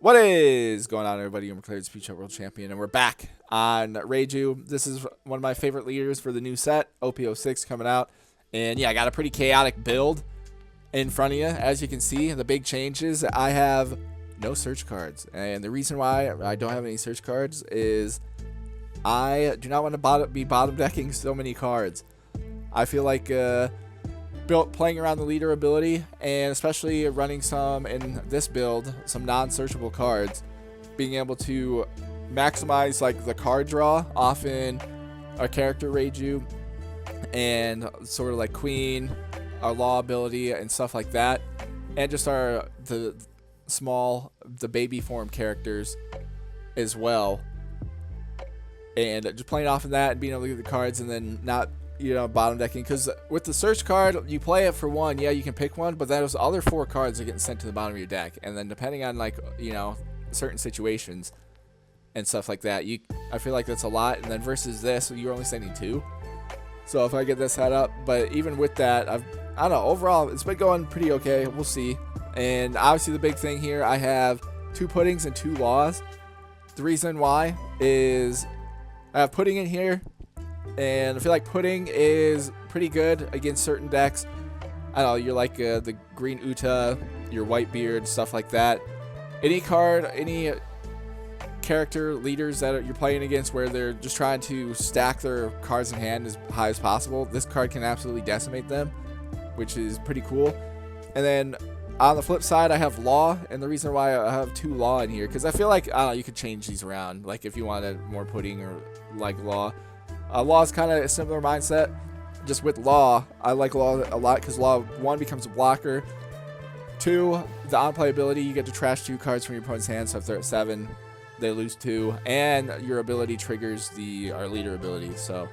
What is going on, everybody? I'm Claire's Future World Champion, and we're back on Reiju. This is one of my favorite leaders for the new set, OP06 coming out. And yeah, I got a pretty chaotic build in front of you. As you can see, the big changes, I have no search cards. And the reason why I don't have any search cards is I do not want to be bottom decking so many cards. I feel like playing around the leader ability, and especially running some in this build, some non-searchable cards, being able to maximize like the card draw off in our character Reiju, and sort of like Queen, our law ability and stuff like that, and just the baby form characters as well, and just playing off of that and being able to get the cards and then not bottom decking, because with the search card you play it for one, yeah, you can pick one, but those other 4 cards are getting sent to the bottom of your deck, and then depending on like certain situations and stuff like that, I feel like that's a lot. And then versus this, you're only sending 2. So if I get this set up, but even with that, I don't know, overall it's been going pretty okay. We'll see. And obviously the big thing here, I have 2 puddings and 2 laws. The reason why is I have pudding in here, and I feel like pudding is pretty good against certain decks. I don't know, you're like the green Uta, your white beard, stuff like that. Any character leaders that you're playing against where they're just trying to stack their cards in hand as high as possible, this card can absolutely decimate them, which is pretty cool. And then on the flip side, I have law, and the reason why I have 2 law in here, because I feel like, I don't know, you could change these around, like if you wanted more pudding or like law. Law is kind of a similar mindset. Just with law, I like law a lot because law 1 becomes a blocker. 2, the on-play ability, you get to trash 2 cards from your opponent's hand, so if they're at 7, they lose 2. And your ability triggers our leader ability, so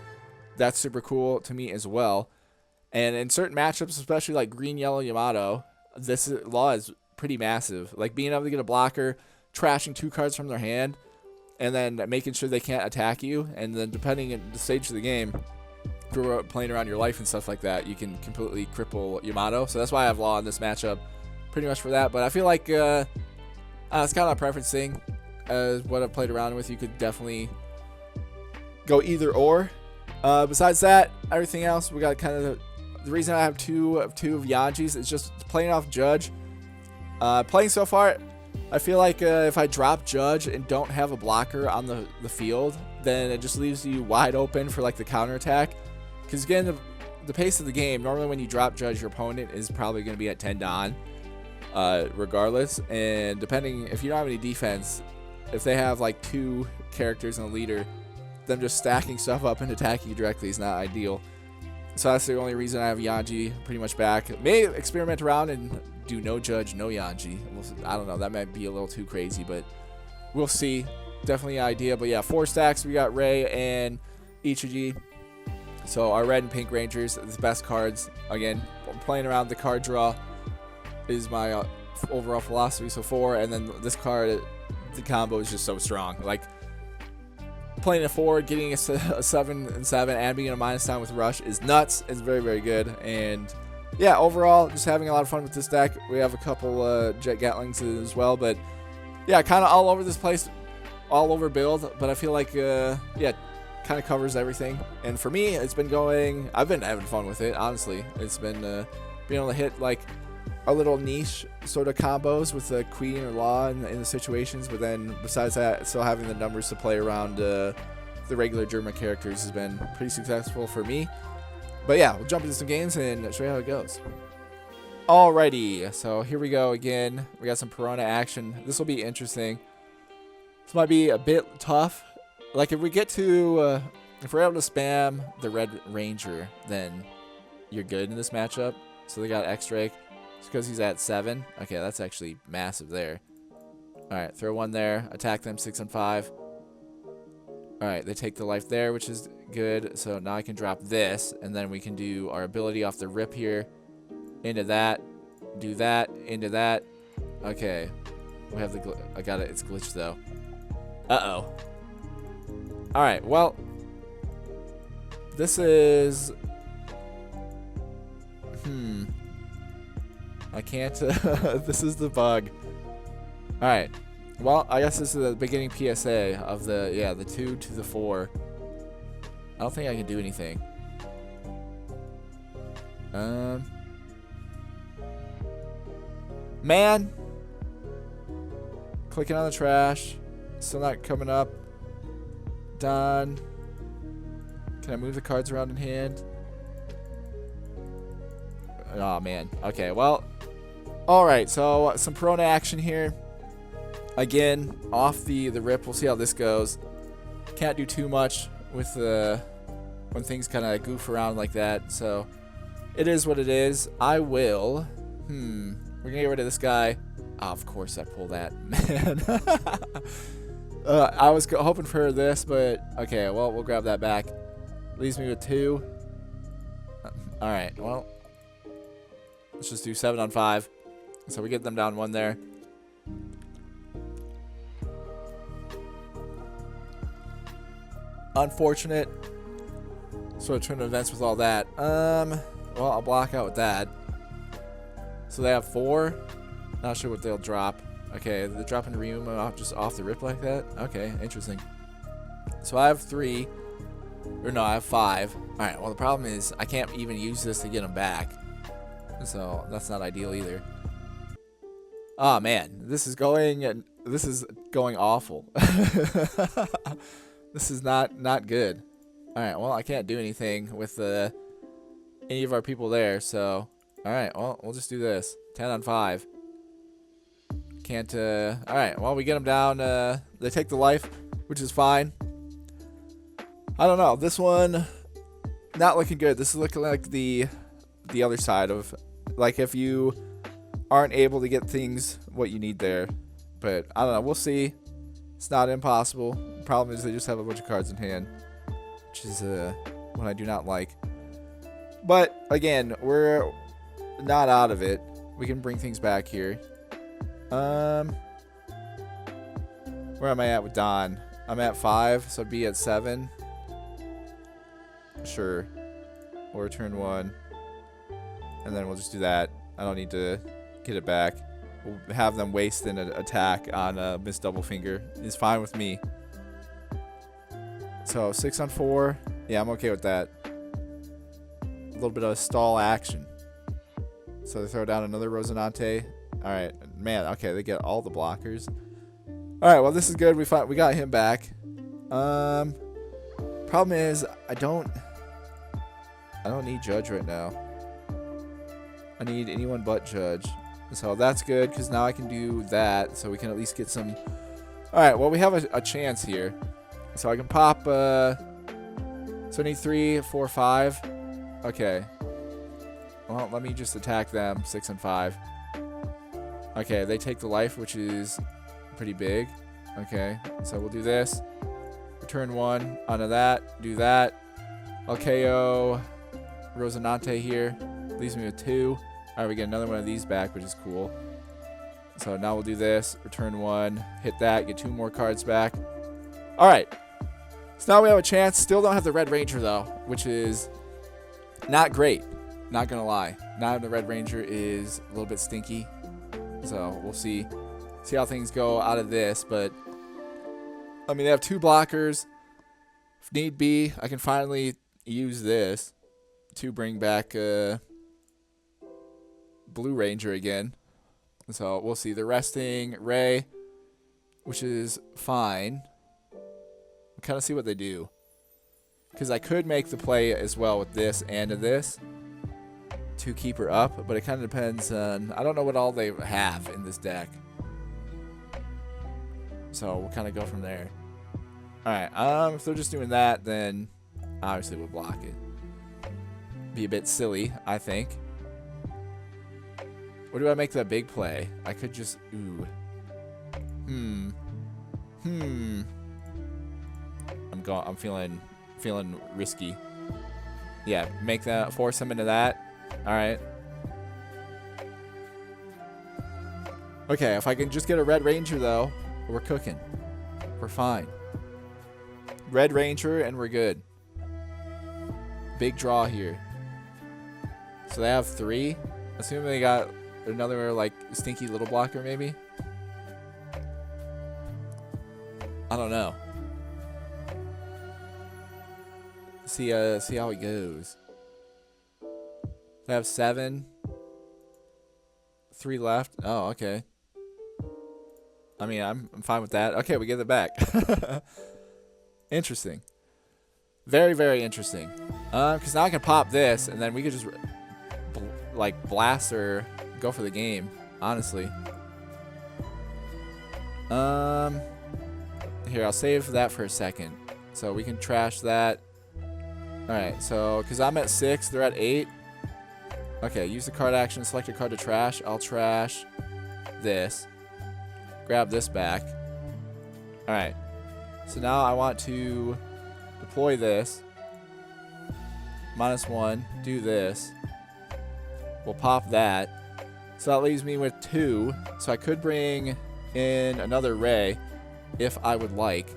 that's super cool to me as well. And in certain matchups, especially like green, yellow, Yamato, this law is pretty massive. Like being able to get a blocker, trashing 2 cards from their hand, and then making sure they can't attack you, and then depending on the stage of the game, if you're playing around your life and stuff like that, you can completely cripple Yamato. So that's why I have law in this matchup, pretty much for that. But I feel like it's kind of a preference thing. As what I've played around with, you could definitely go either or. Besides that, everything else, we got kind of the reason I have two of Yanji's is just playing off Judge. Playing so far, I feel like if I drop Judge and don't have a blocker on the field, then it just leaves you wide open for like the counterattack. Because again, the pace of the game, normally when you drop Judge, your opponent is probably going to be at 10 Don, regardless. And depending, if you don't have any defense, if they have like 2 characters and a leader, them just stacking stuff up and attacking you directly is not ideal. So that's the only reason I have Yanji pretty much back. May experiment around and do no Judge, no Yanji. I don't know, that might be a little too crazy, but we'll see. Definitely an idea. But yeah, 4 stacks. We got Rei and Ichiji. So our red and pink Rangers, the best cards. Again, playing around the card draw is my overall philosophy. So 4, and then this card, the combo is just so strong. Like playing a 4, getting a 7 and 7, and being a -9 with Rush is nuts. It's very, very good. And yeah, overall, just having a lot of fun with this deck. We have a couple Jet Gatlings as well, but yeah, kind of all over this place, all over build. But I feel like, yeah, kind of covers everything. And for me, it's been going, I've been having fun with it, honestly. It's been being able to hit like our little niche sort of combos with the Queen or Law in the situations. But then besides that, still having the numbers to play around the regular German characters has been pretty successful for me. But yeah, we'll jump into some games and show you how it goes. Alrighty, so here we go again. We got some Perona action. This will be interesting. This might be a bit tough. Like if we get to, if we're able to spam the Red Ranger, then you're good in this matchup. So they got X-Drake. It's because he's at 7. Okay, that's actually massive there. Alright, throw 1 there. Attack them 6 and 5. Alright, they take the life there, which is good. So now I can drop this, and then we can do our ability off the rip here. Into that. Do that. Into that. Okay. We have the I got it. It's glitched, though. Uh-oh. Alright, well. This is... I can't... this is the bug. Alright. Well, I guess this is the beginning PSA of the, yeah, the 2 to the 4. I don't think I can do anything. Man! Clicking on the trash. Still not coming up. Done. Can I move the cards around in hand? Oh, man. Okay, well. Alright, so some Perona action here. Again, off the rip. We'll see how this goes. Can't do too much with when things kind of goof around like that. So, it is what it is. I will. We're going to get rid of this guy. Oh, of course I pull that. Man. I was hoping for this, but okay, well, we'll grab that back. Leaves me with 2. Alright, well. Let's just do 7 on 5. So we get them down 1 there. Unfortunate sort of turn of events with all that. Well, I'll block out with that. So they have 4. Not sure what they'll drop. Okay, they're dropping Reiju just off the rip like that? Okay, interesting. So I have 3. Or no, I have 5. Alright, well the problem is I can't even use this to get them back. So that's not ideal either. Oh man, this is going awful. This is not good. Alright, well I can't do anything with any of our people there, so alright, well we'll just do this. 10 on 5. Can't alright, well we get them down. They take the life, which is fine. I don't know. This one not looking good. This is looking like the other side of, like, if you aren't able to get things what you need there. But I don't know. We'll see. It's not impossible. The problem is they just have a bunch of cards in hand, which is what I do not like. But again, we're not out of it. We can bring things back here. Where am I at with Don? I'm at 5, so I'd be at 7. Sure. We'll return 1. And then we'll just do that. I don't need to get it back. We'll have them waste an attack on Miss Doublefinger. It's fine with me. So 6 on 4. Yeah, I'm okay with that. A little bit of a stall action. So they throw down another Rosinante. Alright, man, okay, they get all the blockers. Alright, well this is good. We got him back. Problem is I don't need Judge right now. I need anyone but Judge. So that's good, because now I can do that, so we can at least get some. Alright, well we have a chance here. So I can pop so I need 3, 4, 5. Okay. Well, let me just attack them. 6 and 5. Okay, they take the life, which is pretty big. Okay, so we'll do this. Return 1 onto that. Do that. I'll KO Rosinante here. Leaves me with 2. Alright, we get another one of these back, which is cool. So now we'll do this. Return 1. Hit that. Get 2 more cards back. Alright. So now we have a chance. Still don't have the Red Ranger, though, which is not great. Not gonna lie. Not having the Red Ranger is a little bit stinky. So we'll see how things go out of this. But I mean, they have 2 blockers. If need be, I can finally use this to bring back Blue Ranger again. So we'll see. They're resting Ray, which is fine. We'll kind of see what they do, because I could make the play as well with this and this to keep her up, but it kind of depends on, I don't know what all they have in this deck. So we'll kind of go from there. Alright, if they're just doing that, then obviously we'll block it. Be a bit silly, I think. Or do I make that big play? I could just, ooh. I'm feeling risky. Yeah, make that, force him into that. Alright. Okay, if I can just get a Red Ranger, though, we're cooking. We're fine. Red Ranger, and we're good. Big draw here. So they have 3. Assuming they got another, like, stinky little blocker, maybe. I don't know. See how it goes. I have 7. 3 left. Oh, okay. I mean, I'm fine with that. Okay, we get it back. Interesting. Very, very interesting. Because now I can pop this, and then we could just like blast or go for the game. Honestly. Here, I'll save that for a second, so we can trash that. All right. So, because I'm at 6, they're at 8. Okay. Use the card action. Select a card to trash. I'll trash this. Grab this back. All right. So now I want to deploy this. -1. Do this. We'll pop that. So that leaves me with 2. So I could bring in another ray if I would like.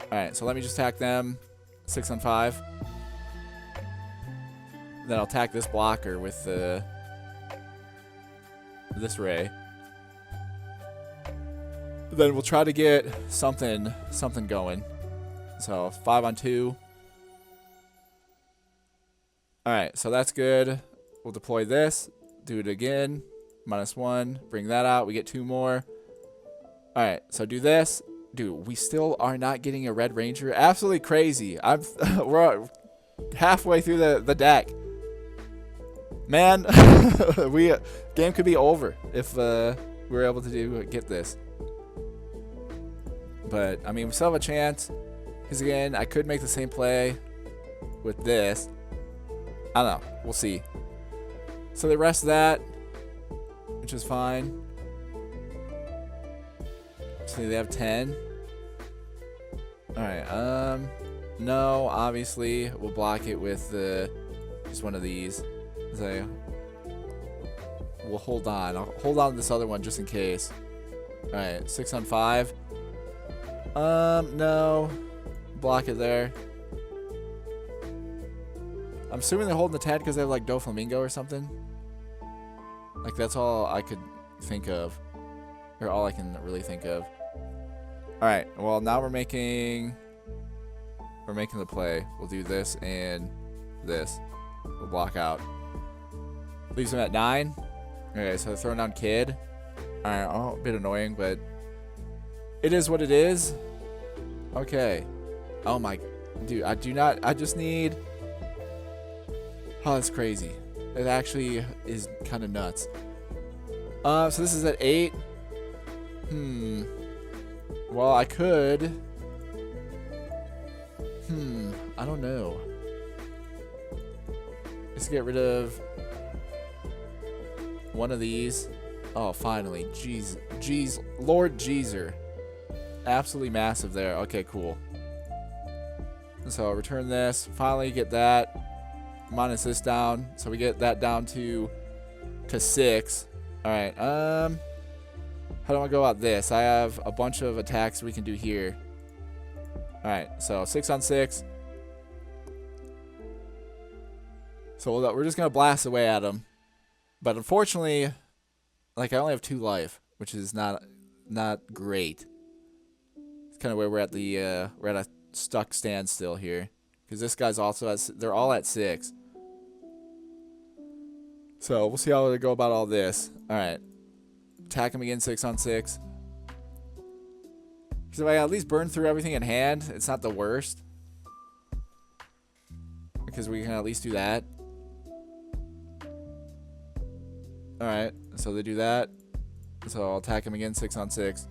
Alright, so let me just attack them. 6 on 5. Then I'll attack this blocker with this ray. Then we'll try to get something going. So 5 on 2. Alright, so that's good. We'll deploy this. Do it again. -1. Bring that out. We get 2 more. Alright, so do this. Dude, we still are not getting a Red Ranger. Absolutely crazy. We're halfway through the deck. Man, game could be over if we were able to get this. But, I mean, we still have a chance. Because, again, I could make the same play with this. I don't know. We'll see. So they rest that, which is fine. So they have 10. Alright, no, obviously, we'll block it with just one of these. So we'll hold on. I'll hold on to this other one just in case. Alright, 6 on 5. No. Block it there. I'm assuming they're holding the Tad because they have like Doflamingo or something. Like that's all I could think of. Or all I can really think of. Alright, well now we're making the play. We'll do this and this. We'll block out. Leaves them at 9. Okay, so they're throwing down Kid. Alright, oh, a bit annoying, but it is what it is. Okay. Oh my, dude, I just need, oh, that's crazy. It actually is kind of nuts. So this is at 8. Well, I could, I don't know. Let's get rid of one of these. Oh, finally. Jeez, Lord Jeezer. Absolutely massive there. Okay, cool. So return this. Finally get that. Minus this down. So we get that down to 6. Alright, how do I go about this? I have a bunch of attacks we can do here. Alright, so 6 on 6. So we're just going to blast away at him. But unfortunately, like I only have 2 life, which is not great. It's kind of where we're at we're at a stuck standstill here. Because this guy's also they're all at 6. So we'll see how they go about all this. Alright. Attack him again 6 on 6. Because if I at least burn through everything in hand, it's not the worst. Because we can at least do that. Alright, so they do that. So I'll attack him again 6 on 6.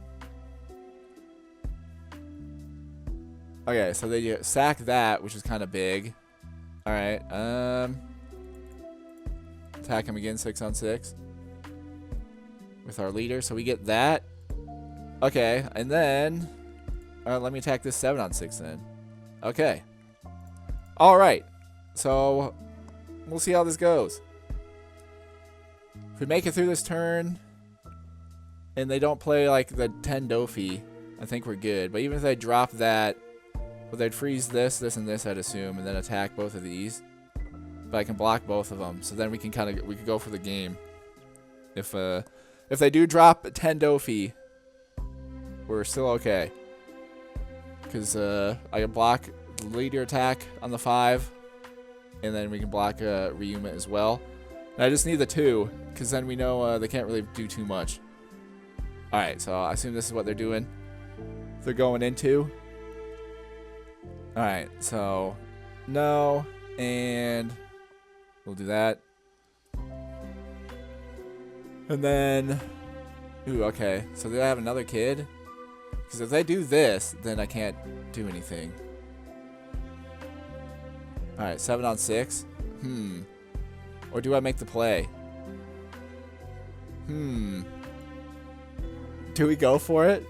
Okay, so they sack that, which is kind of big. Alright, attack him again 6 on 6. With our leader, so we get that. Okay, and then let me attack this 7 on 6 then. Okay. Alright. So we'll see how this goes. If we make it through this turn and they don't play like the 10 Dofi, I think we're good. But even if they drop that, well, they'd freeze this, this, and this, I'd assume, and then attack both of these. But I can block both of them, so then we can could go for the game. If they do drop 10 Dofi, we're still okay. because I can block leader attack on the 5, and then we can block Ryuma as well. And I just need the 2, because then we know they can't really do too much. Alright, so I assume this is what they're doing. They're going into. Alright, so no, and we'll do that. And then, ooh, okay, so they have another kid? Because if they do this, then I can't do anything. Alright, 7 on 6. Or do I make the play? Do we go for it?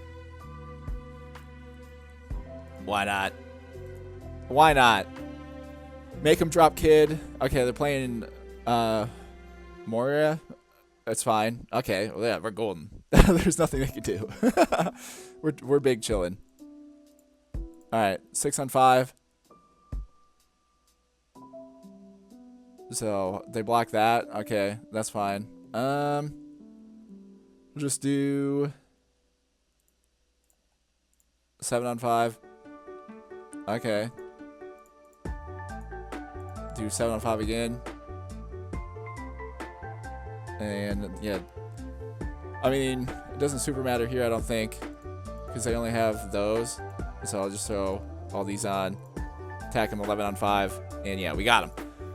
Why not? Why not? Make them drop kid. Okay, they're playing Moria. That's fine. Okay, well, yeah, we're golden. There's nothing they can do. we're big chillin'. Alright, 6 on 5. So they block that. Okay, that's fine. We'll just do 7 on 5. Okay. Do 7 on 5 again. And yeah, I mean, it doesn't super matter here, I don't think, because they only have those. So I'll just throw all these on, attack him 11 on 5, and yeah, we got him.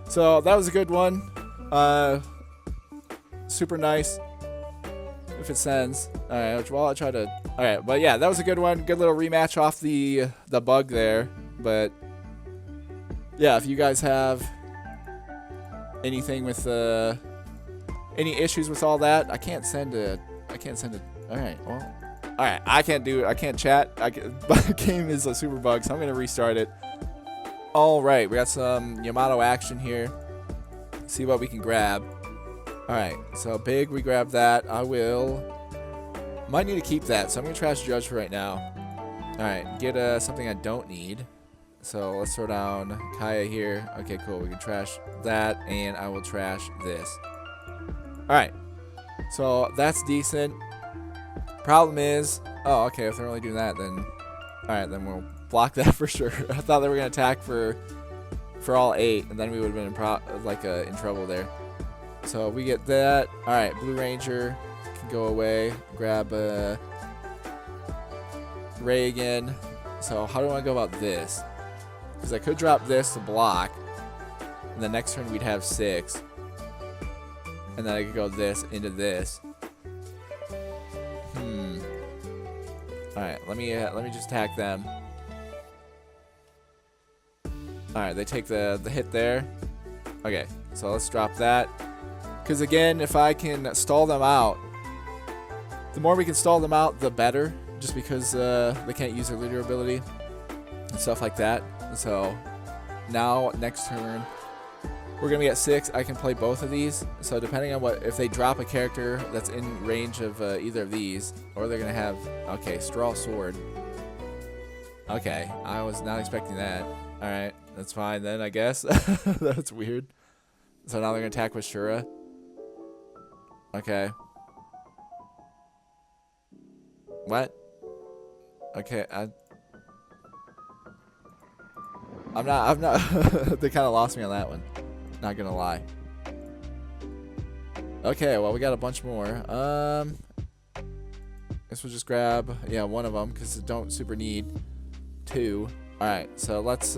So that was a good one. Super nice. If it sends. Alright, well, I'll try to. Alright, but yeah, that was a good one. Good little rematch off the bug there. But yeah, if you guys have anything with any issues with all that, I can't send it. Alright, well. Alright, I can't chat. The game is a super bug, so I'm gonna restart it. Alright, we got some Yamato action here. See what we can grab. Alright, so big, we grab that. Might need to keep that, so I'm gonna trash Judge for right now. Alright, get something I don't need. So let's throw down Kaya here. Okay, cool, we can trash that, and I will trash this. Alright, so that's decent. Problem is, oh, okay, if they're only doing that, then alright, then we'll block that for sure. I thought they were gonna attack for all 8, and then we would have been in trouble there. So we get that. Alright, Blue Ranger can go away. Grab Ray again. So how do I go about this? Because I could drop this to block, and the next turn we'd have 6. And then I could go this into this. Alright, let me just attack them. Alright, they take the hit there. Okay, so let's drop that. Because again, if I can stall them out, the more we can stall them out, the better. Just because they can't use their leader ability and stuff like that. So now next turn, we're gonna get 6. I can play both of these. So depending on if they drop a character that's in range of either of these, or they're gonna have Straw Sword. Okay, I was not expecting that. All right, that's fine then, I guess. That's weird. So now they're gonna attack with Shura. Okay. What? Okay, I'm not. They kind of lost me on that one. Not gonna lie. Okay, well, we got a bunch more. Guess we'll just grab, yeah, one of them, because I don't super need 2. Alright, so let's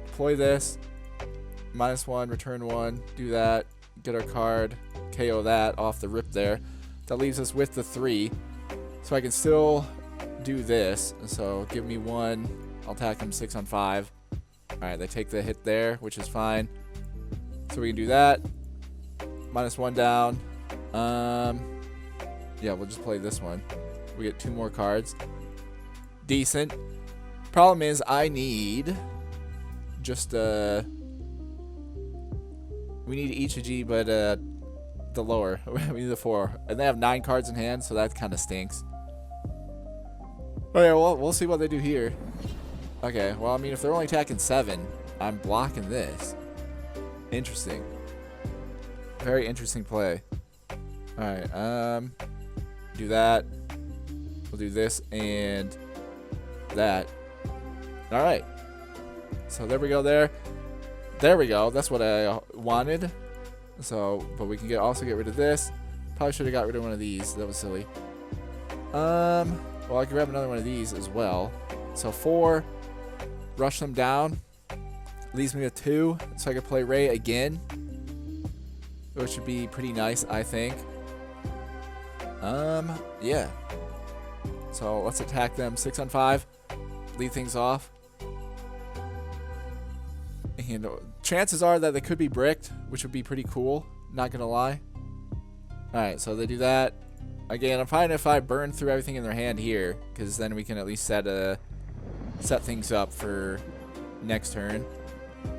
deploy this. -1, return 1, do that, get our card, KO that off the rip there. That leaves us with the 3. So I can still do this. So give me 1, I'll attack them 6 on 5. Alright, they take the hit there, which is fine. So we can do that. -1 down. Yeah, we'll just play this one. We get 2 more cards. Decent. Problem is, I need just we need Ichiji, but the lower. We need the 4, and they have 9 cards in hand, so that kind of stinks. Okay, well, we'll see what they do here. Okay, well, I mean, if they're only attacking 7, I'm blocking this. Interesting. Very interesting play. Alright, do that. We'll do this and that. All right. So there we go there. There we go. That's what I wanted. So, but we can also get rid of this. Probably should have got rid of one of these. That was silly. Well, I can grab another one of these as well. So 4. Rush them down. Leaves me with 2. So I can play Ray again. Which should be pretty nice, I think. Yeah. So let's attack them 6 on 5. Lead things off. And chances are that they could be bricked, which would be pretty cool. Not gonna lie. Alright, so they do that. Again, I'm fine if I burn through everything in their hand here, because then we can at least set things up for next turn.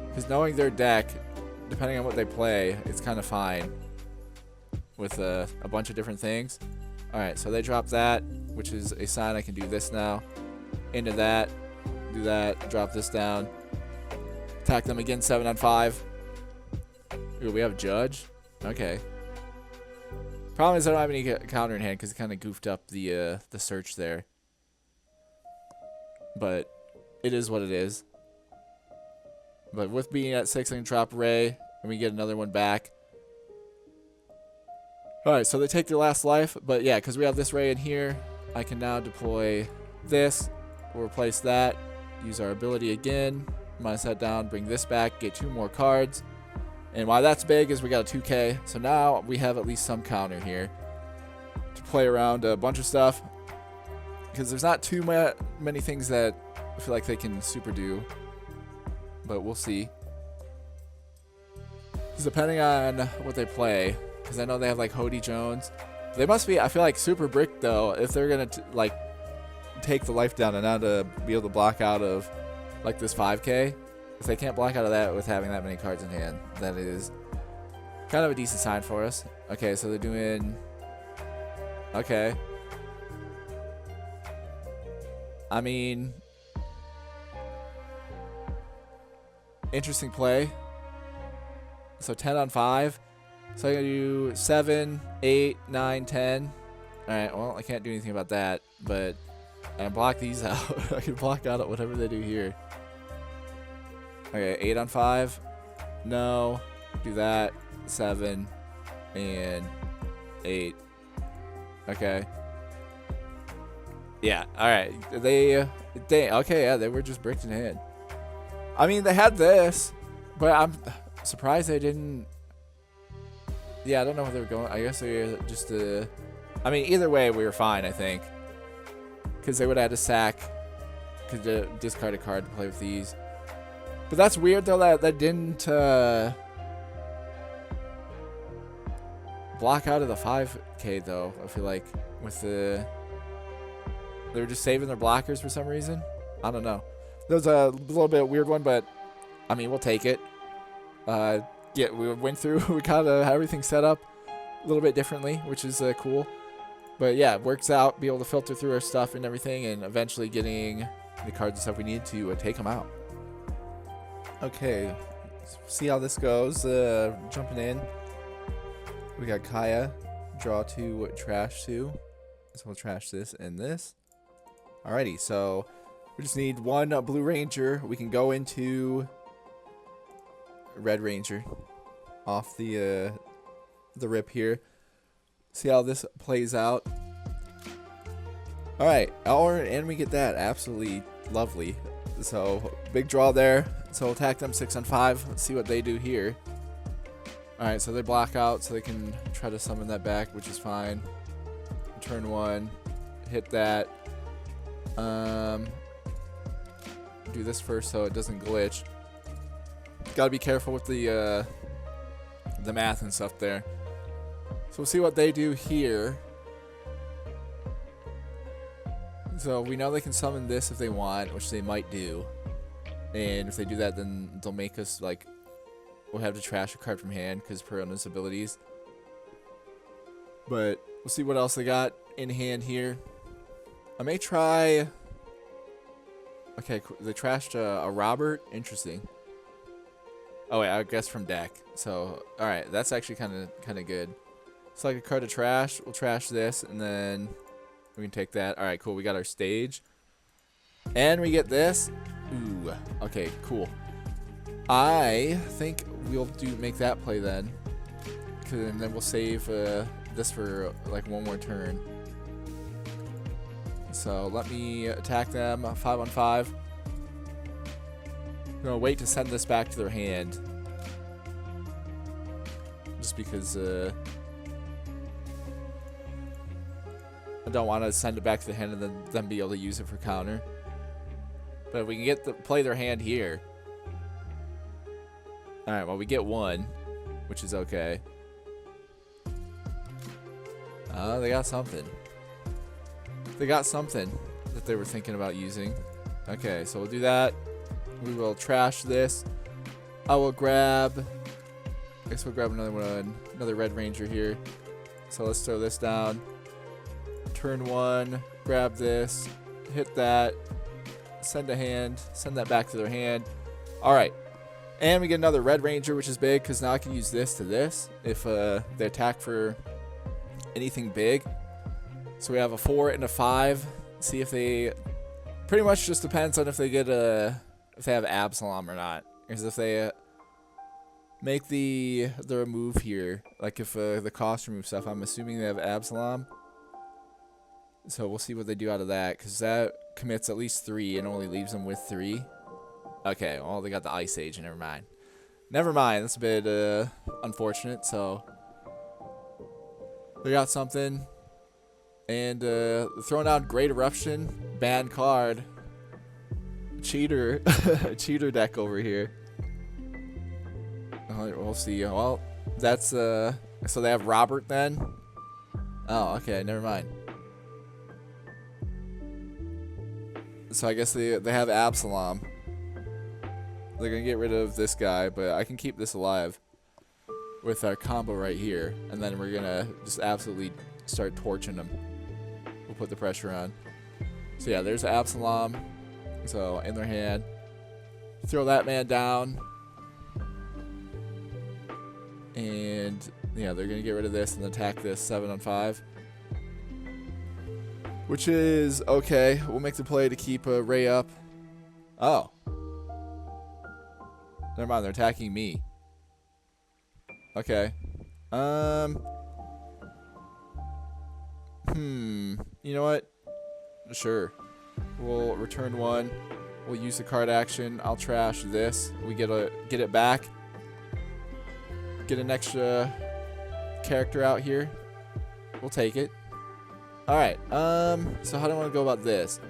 Because knowing their deck, depending on what they play, it's kind of fine with a bunch of different things. Alright, so they drop that, which is a sign I can do this now. Into that, do that, drop this down. Attack them again 7 on 5. Ooh, we have Judge. Okay. Problem is I don't have any counter in hand because it kind of goofed up the search there. But it is what it is. But with being at 6, I can drop Ray, and we get another one back. Alright, so they take their last life, but yeah, because we have this Ray in here, I can now deploy this. We'll replace that, use our ability again, minus that down, bring this back, get 2 more cards. And why that's big is we got a 2K, so now we have at least some counter here to play around a bunch of stuff. Because there's not too many things that I feel like they can super do. But we'll see. Because depending on what they play, because I know they have like Hody Jones. They must be, I feel like, super bricked though, if they're going to like take the life down and now to be able to block out of like this 5K. If they can't block out of that with having that many cards in hand, that is kind of a decent sign for us. Okay, so they're doing... Okay. I mean... Interesting play. So 10 on 5. So I'm going to do 7, 8, 9, 10. Alright, well, I can't do anything about that, but I can block these out. I can block out whatever they do here. Okay, 8 on 5. No. Do that. 7 and 8. Okay. Yeah, alright. They okay, yeah, they were just bricked in hand. I mean, they had this, but I'm surprised they didn't. Yeah, I don't know where they were going. I guess they were just I mean, either way, we were fine, I think. Because they would have had to sack. Could discard a card to play with these. But that's weird, though, that didn't block out of the 5K, though. I feel like with the... They were just saving their blockers for some reason. I don't know. That was a little bit weird one, but, I mean, we'll take it. Yeah, we went through. We kind of had everything set up a little bit differently, which is cool. But, yeah, it works out. Be able to filter through our stuff and everything, and eventually getting the cards and stuff we need to take them out. Okay, see how this goes. Jumping in, we got Kaya, draw 2, trash 2. So we'll trash this and this. Alrighty, so we just need 1 Blue Ranger. We can go into Red Ranger off the rip here. See how this plays out. Alright, and we get that. Absolutely lovely. So, big draw there. So, we'll attack them 6 on 5. Let's see what they do here. Alright, so they block out so they can try to summon that back, which is fine. Turn 1. Hit that. Do this first so it doesn't glitch. Gotta be careful with the math and stuff there. So, we'll see what they do here. So, we know they can summon this if they want, which they might do. And if they do that, then they'll make us, like, we'll have to trash a card from hand because Perona's abilities. But we'll see what else they got in hand here. I may try... Okay, they trashed a Robert. Interesting. Oh, wait, I guess from deck. So, alright, that's actually kind of good. Select a card to trash. We'll trash this, and then We can take that. All right, cool. We got our stage. And we get this. Ooh, okay, cool. I think we'll make that play then. And then we'll save this for like one more turn. So let me attack them 5 on 5. I'm gonna wait to send this back to their hand. Just because I don't want to send it back to the hand and then them be able to use it for counter. But if we can get play their hand here. Alright, well we get one, which is okay. They got something. They got something that they were thinking about using. Okay, so we'll do that. We will trash this. I will grab... I guess we'll grab another one, another Red Ranger here. So let's throw this down. Turn 1, grab this, hit that, send a hand, send that back to their hand. Alright. And we get another Red Ranger, which is big, because now I can use this to this if they attack for anything big. So we have a 4 and a 5. See if they... Pretty much just depends on if they get a... If they have Absalom or not. Because if they make the remove here, like if the cost remove stuff, I'm assuming they have Absalom. So we'll see what they do out of that, because that commits at least 3 and only leaves them with 3. Okay, well, they got the Ice Age, never mind. Never mind, that's a bit unfortunate, so... They got something. And throwing out Great Eruption, bad card. Cheater. Cheater deck over here. We'll see. Well, that's so they have Robert then? Oh, okay, never mind. So I guess they have Absalom. They're gonna get rid of this guy, but I can keep this alive with our combo right here, and then we're gonna just absolutely start torching them. We'll put the pressure on. So yeah, there's Absalom. So in their hand, throw that man down, and yeah, they're gonna get rid of this and attack this 7 on 5, which is okay. We'll make the play to keep Ray up. Oh, never mind. They're attacking me. Okay. You know what? Sure. We'll return 1. We'll use the card action. I'll trash this. We get it back. Get an extra character out here. We'll take it. All right. So how do I want to go about this?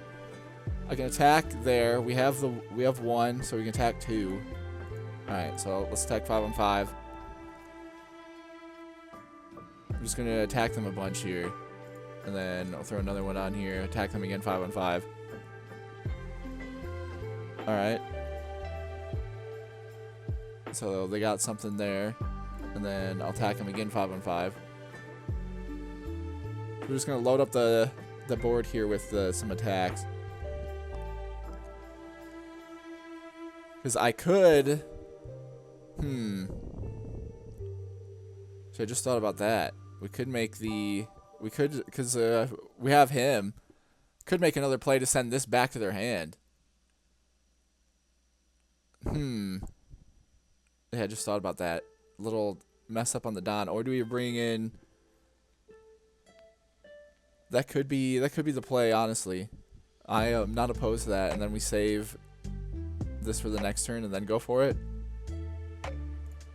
I can attack there. We have 1, so we can attack 2. All right. So let's attack 5 on 5. I'm just gonna attack them a bunch here, and then I'll throw another one on here. Attack them again 5 on 5. All right. So they got something there, and then I'll attack them again 5 on 5. We're just gonna load up the board here with some attacks, because I could. So I just thought about that. We could make because we have him. Could make another play to send this back to their hand. Yeah, I just thought about that. Little mess up on the Don. Or do we bring in... That could be the play, honestly. I am not opposed to that. And then we save this for the next turn and then go for it.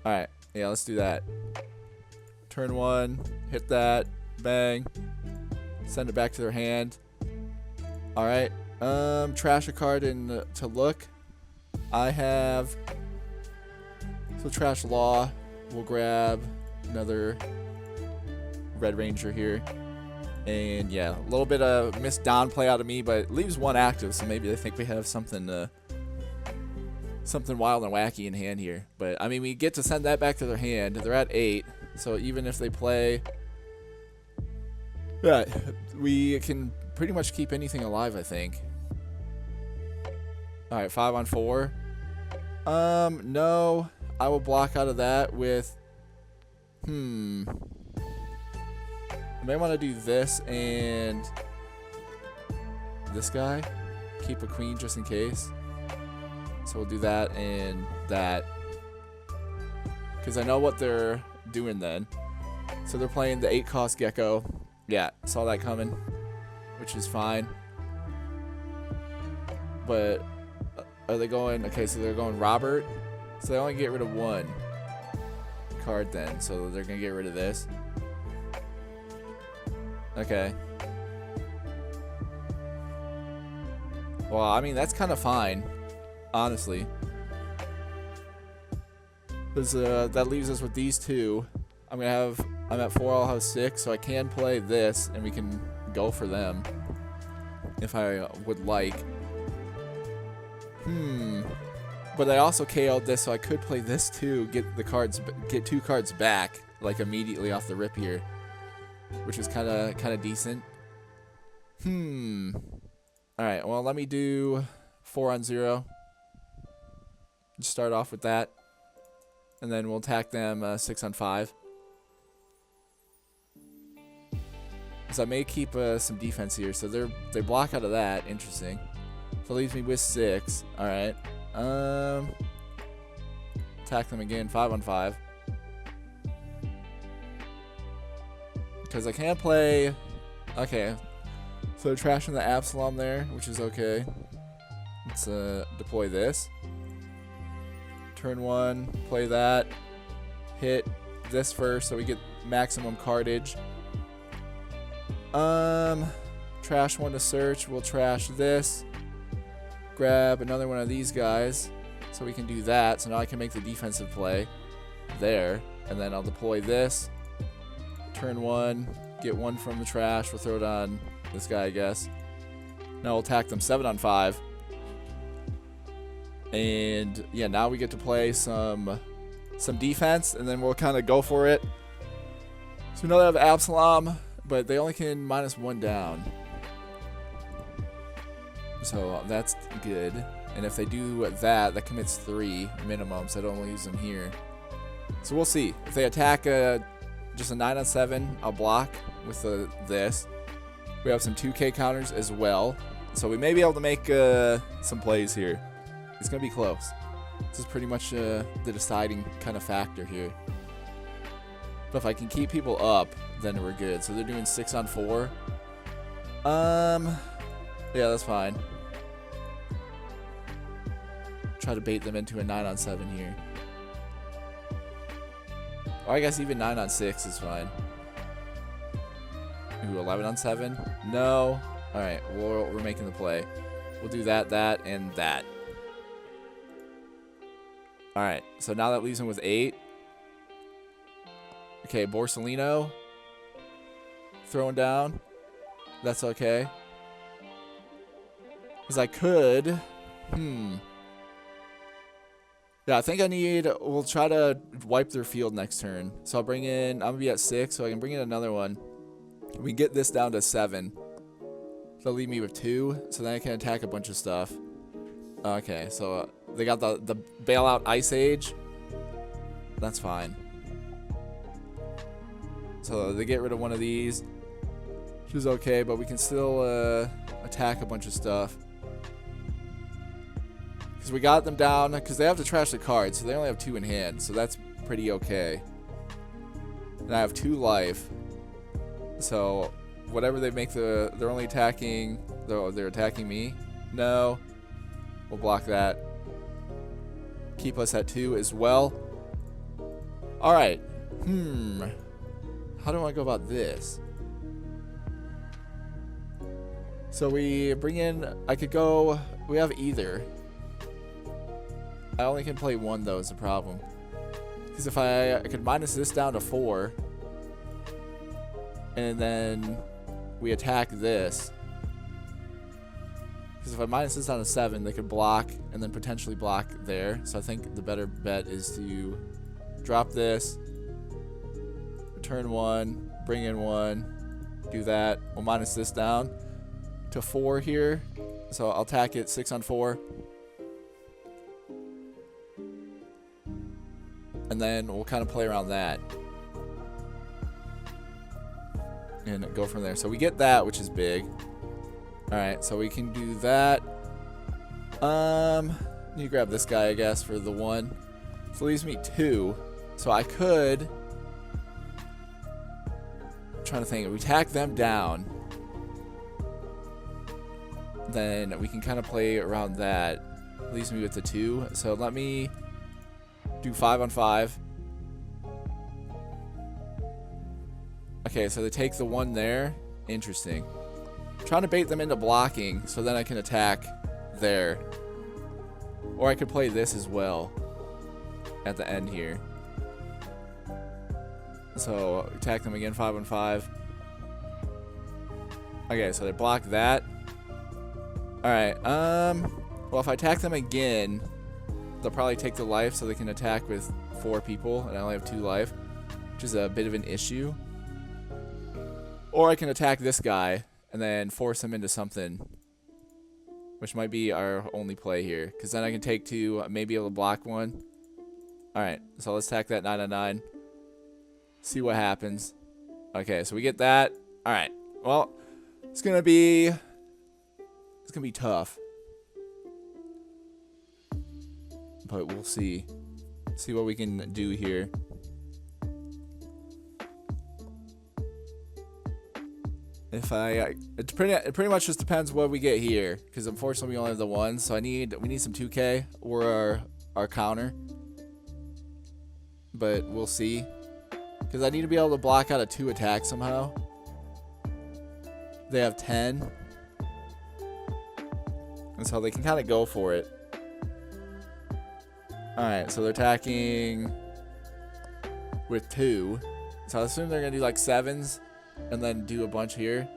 Alright, yeah, let's do that. Turn 1, hit that, bang. Send it back to their hand. Alright, trash a card in to look. I have... So trash Law. We'll grab another Red Ranger here. And yeah, a little bit of missed Don play out of me, but it leaves 1 active, so maybe they think we have something something wild and wacky in hand here. But I mean, we get to send that back to their hand. They're at 8, so even if they play... Yeah, we can pretty much keep anything alive, I think. Alright, 5 on 4. No. I will block out of that with... I may want to do this and this guy. Keep a queen just in case. So we'll do that and that. Because I know what they're doing then. So they're playing the 8-cost Gecko. Yeah, saw that coming, which is fine. But are they going... Okay, so they're going Robert. So they only get rid of 1 card then. So they're going to get rid of this. Okay. Well, I mean, that's kind of fine, honestly. Because that leaves us with these 2. I'm at 4, I'll have 6, so I can play this, and we can go for them. If I would like. But I also KO'd this, so I could play this too, get 2 cards back, like immediately off the rip here. Which is kind of decent. Alright, well, let me do 4 on 0. Just start off with that. And then we'll attack them 6 on 5. So I may keep some defense here. So they block out of that. Interesting. So it leaves me with 6. Alright. Attack them again 5 on 5. Because I can't play... Okay. So trashing the Absalom there, which is okay. Let's deploy this. Turn 1, play that. Hit this first so we get maximum cardage. Trash 1 to search. We'll trash this. Grab another one of these guys so we can do that. So now I can make the defensive play there. And then I'll deploy this. Turn 1, get 1 from the trash. We'll throw it on this guy, I guess. Now we'll attack them 7 on 5. And yeah, now we get to play some defense, and then we'll kind of go for it. So we know they have Absalom, but they only can -1 down. So that's good. And if they do that, that commits 3 minimum, so I don't use them here. So we'll see. If they attack just a 9 on 7, I'll block with this. We have some 2K counters as well. So we may be able to make some plays here. It's going to be close. This is pretty much the deciding kind of factor here. But if I can keep people up, then we're good. So they're doing 6 on 4. Yeah, that's fine. Try to bait them into a 9 on 7 here. Or I guess even 9 on 6 is fine. Ooh, 11 on 7? No. Alright, we're making the play. We'll do that, and that. Alright, so now that leaves him with 8. Okay, Borsellino. Throwing down. That's okay. Because I could... Yeah, I think we'll try to wipe their field next turn. So I'll bring in... I'm going to be at 6, so I can bring in another one. We get this down to 7. They'll leave me with 2, so then I can attack a bunch of stuff. Okay, so they got the bailout Ice Age. That's fine. So they get rid of one of these, which is okay, but we can still attack a bunch of stuff. Because we got them down, because they have to trash the cards, so they only have 2 in hand, so that's pretty okay. And I have 2 life. So whatever they make they're only attacking, they're attacking me. No. We'll block that. Keep us at 2 as well. Alright. How do I go about this? So we bring in... I could go... We have either. I only can play 1 though is the problem. Because if I could minus this down to 4. And then we attack this. Because if I minus this down to 7, they could block and then potentially block there. So I think the better bet is to drop this, return 1, bring in 1, do that. We'll minus this down to 4 here. So I'll attack it 6 on 4. And then we'll kind of play around that. And go from there. So we get that, which is big. Alright, so we can do that. Need to grab this guy, I guess, for the 1. So it leaves me 2. So I could... I'm trying to think. If we tack them down, then we can kind of play around that. Leaves me with the 2. So let me do 5 on 5. Okay, so they take the 1 there. Interesting. I'm trying to bait them into blocking so then I can attack there. Or I could play this as well at the end here. So attack them again, 5 on 5. Okay, so they block that. Alright, well, if I attack them again, they'll probably take the life so they can attack with 4 people, and I only have 2 life, which is a bit of an issue. Or I can attack this guy and then force him into something, which might be our only play here, because then I can take 2, maybe able to block 1. Alright, so let's attack that 9 on 9. See what happens. Okay, so we get that. Alright, well, it's gonna be tough. But we'll see. See what we can do here. If it pretty much just depends what we get here, because unfortunately we only have the 1, so we need some 2K or our counter. But we'll see, because I need to be able to block out a 2 attack somehow. They have 10, and so they can kind of go for it. Alright, so they're attacking with 2. So I assume they're going to do like 7s and then do a bunch here.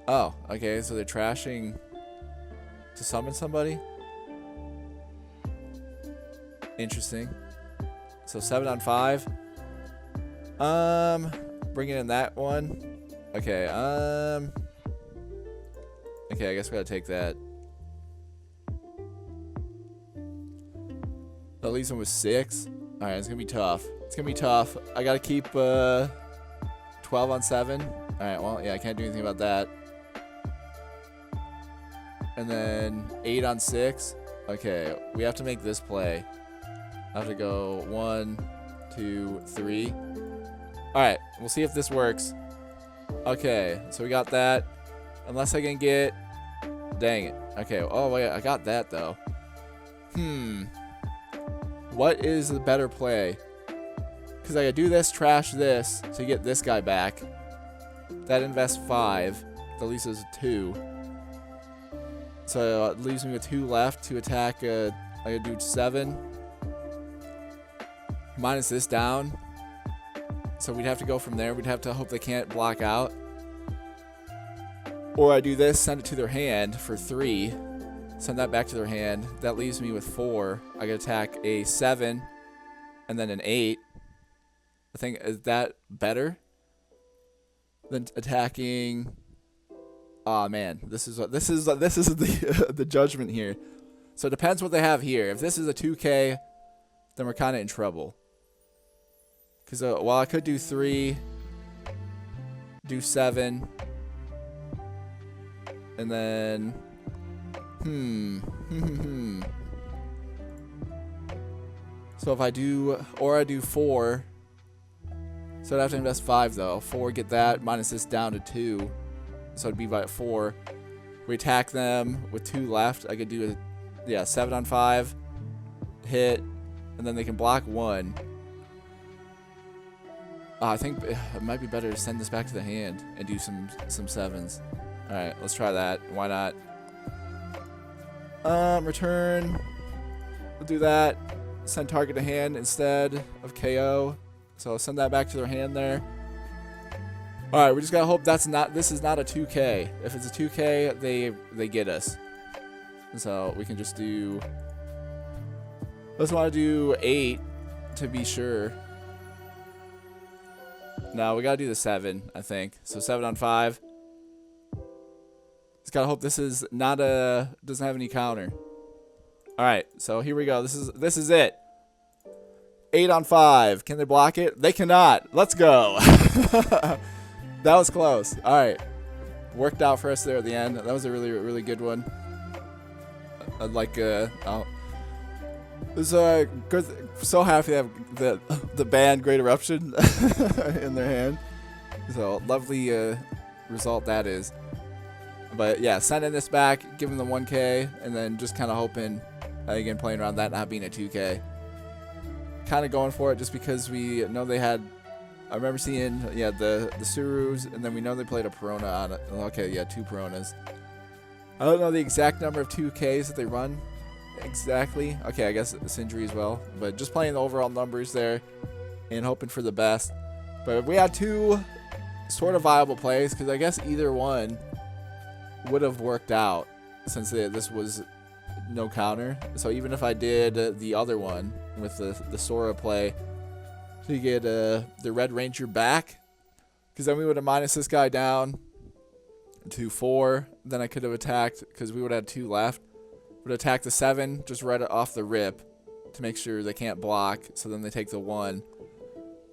Oh, okay, so they're trashing to summon somebody. Interesting. So 7 on 5. Bringing in that one. Okay, okay, I guess we gotta take that. That leaves him with 6. Alright, it's gonna be tough. It's gonna be tough. I gotta keep 12 on 7. Alright, well, yeah, I can't do anything about that. And then 8 on 6. Okay, we have to make this play. I have to go 1, 2, 3. Alright, we'll see if this works. Okay, so we got that. Unless I can get... Dang it. Okay, oh wait, I got that though. What is the better play? Because I gotta do this, trash this, to get this guy back. That invests 5. That leaves us 2. So it leaves me with 2 left to attack. I gotta do 7. Minus this down. So we'd have to go from there. We'd have to hope they can't block out. Or I do this, send it to their hand for 3. Send that back to their hand. That leaves me with 4. I can attack a 7 and then an 8. I think, is that better than attacking? Oh man, this is the the judgment here. So it depends what they have here. If this is a 2K, then we're kind of in trouble. Because while I could do 3, do 7, and then So if I do, or I do 4, so I'd have to invest 5 though. 4, get that, minus this down to 2, so it'd be by 4. We attack them with 2 left. I could do a 7 on 5, hit, and then they can block 1. I think it might be better to send this back to the hand and do some 7s. Alright, let's try that. Why not? Return. We'll do that. Send target to hand instead of KO. So I'll send that back to their hand there. Alright, we just gotta hope this is not a 2K. If it's a 2K, they get us. And so we can just do... Let's want to do 8 to be sure. No, we gotta do the 7, I think. So 7 on 5. Just gotta hope this is not doesn't have any counter. Alright, so here we go. This is it. 8 on 5. Can they block it? They cannot. Let's go. That was close. Alright. worked out for us there at the end. That was a really, really good one. I'd like, it was good. So happy to have the band Great Eruption in their hand. So lovely result that is. But yeah, sending this back, giving them 1K, and then just kind of hoping, again, playing around that not being a 2K. Kind of going for it just because we know they had. I remember seeing, yeah, the Surus, and then we know they played a Perona on it. Okay, yeah, 2 Peronas. I don't know the exact number of 2Ks that they run exactly. Okay, I guess it's injury as well. But just playing the overall numbers there and hoping for the best. But we had 2 sort of viable plays because I guess either one would have worked out since this was no counter. So even if I did the other one with the Sora play to get the Red Ranger back, because then we would have minus this guy down to 4. Then I could have attacked, because we would have had 2 left, would attack the 7 just right off the rip to make sure they can't block. So then they take the 1,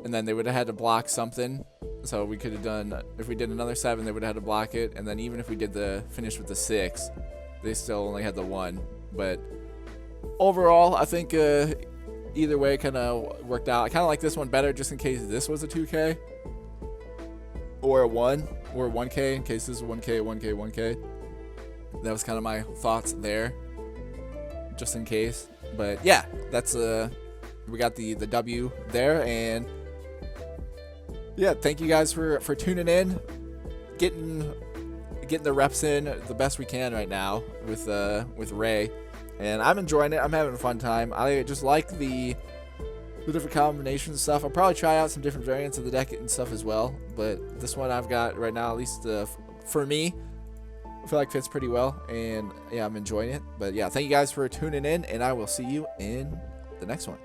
and then they would have had to block something. So we could have done, if we did another 7, they would have had to block it. And then even if we did the finish with the 6, they still only had the 1. But overall, I think either way kind of worked out. I kind of like this one better just in case this was a 2K or a 1 or a 1K in case this is 1K, 1K, 1K. That was kind of my thoughts there just in case. But yeah, that's we got the W there. And yeah, thank you guys for tuning in, getting the reps in the best we can right now with Ray. And I'm enjoying it. I'm having a fun time. I just like the different combinations and stuff. I'll probably try out some different variants of the deck and stuff as well. But this one I've got right now, at least for me, I feel like fits pretty well. And yeah, I'm enjoying it. But yeah, thank you guys for tuning in, and I will see you in the next one.